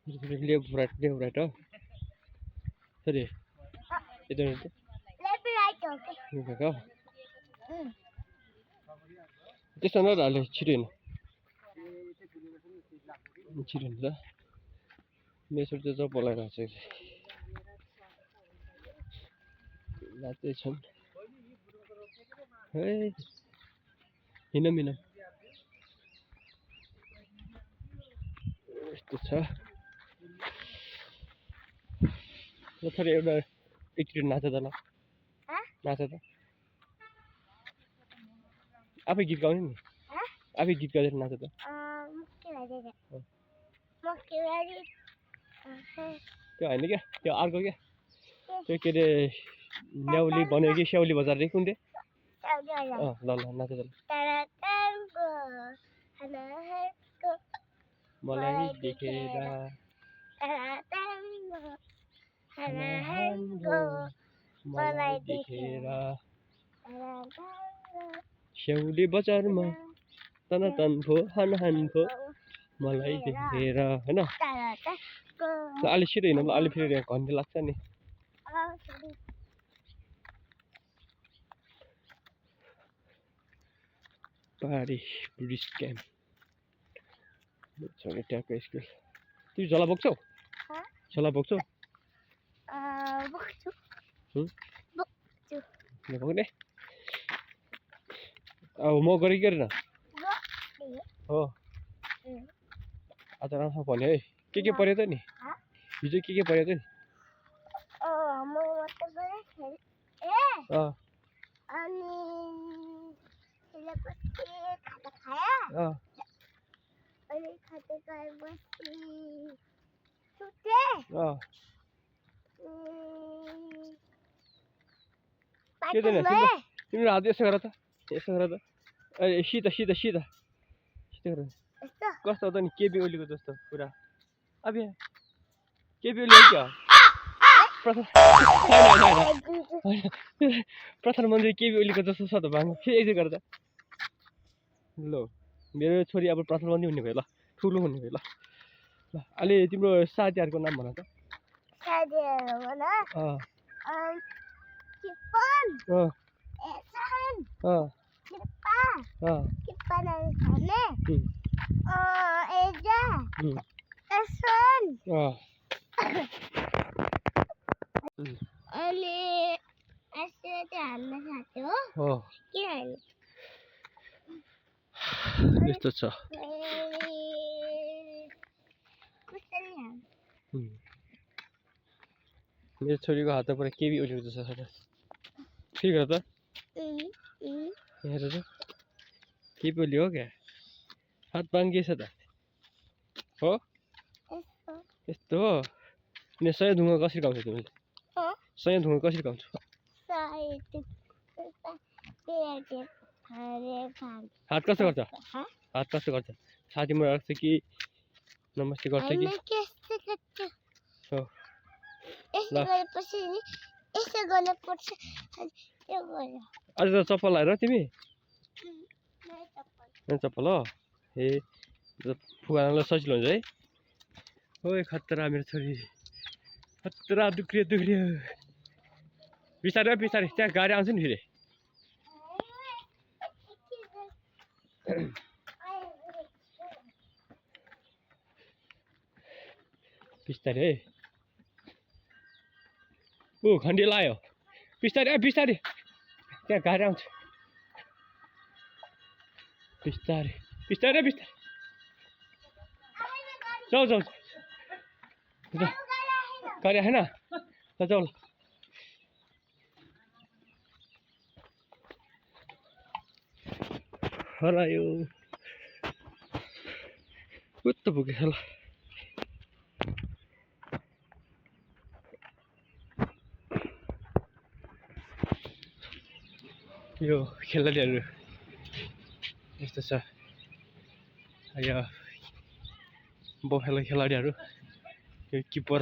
left right हो sorry इधर left right हो के त्यस्तो नहाले छिटो हुन्छ मेसो चाहिँ चप्पल लगाइरहेको छ नाच्दै छन् है हिँडौँ यस्तो छ थोरै एउटा एकचोटि नाच त ल नाच त आफै गीत गाउने नि आफै गीत गाएर नाच त त्यो होइन क्या त्यो अर्को क्या त्यो के अरे न्याउली भन्यो कि स्याउली बजार रे कुन चाहिँ ल नाच त मलाई देखेर मलाई देखेर स्याउली बजारमा तन भो हान भो मलाई देखेर होइन अलि छिटो हिँड्नु अलि फेरि घन्टी लाग्छ नि पहाडी बुद्धिस्ट क्याम्प ट्याक्क स्कुल तिमी झोला बोक्छौ झोला बोक्छौ बोक्ने अब म गरेँ गरेन हो आज राम्रो भन्यो है के पऱ्यो त नि हिजो के पऱ्यो त नि तिम्रो हात यसो गर त सिधा गर कस्तो त नि केपी ओलीको जस्तो पुरा अब केपी ओली क्या प्रधानमन्त्री केपी ओलीको जस्तो छ त भाङ फेरि यसो गर त ल मेरो छोरी अब प्रधानमन्त्री हुने भयो ल ठुलो हुने भयो ल अहिले तिम्रो साथीहरूको नाम भन त यस्तो छ मेरो छोरीको हात पुरा केपी ओलीको जस्तो छ त फेरि गर त हेर त केपी ओली हो क्या हात बाङ्गिएछ त हो यस्तो हो अनि सय ढुङ्गा कसरी गाउँछौ तिमीले सय ढुङ्गा कसरी गाउँछौ हात कस्तो गर्छ छातीमा राख्छ कि नमस्ते गर्छ कि हो अझ त चप्पल लगाएर तिमी चप्पल हो ए फुगाल्नलाई सजिलो हुन्छ है ओए खतरा मेरो छोरी खतरा दुख्रियो बिस्तारै त्यहाँ गाडी आउँछ नि फेरि बिस्तारै है ऊ खन्डी लायो बिस्तारै त्यहाँ गाडी आउँछ बिस्तारै जाऊ गाडी आएन जाऊ हरायो कस्तो पुग्यो ल यो खेलाडीहरू यस्तो छ यो बफेलो खेलाडीहरू यो किपर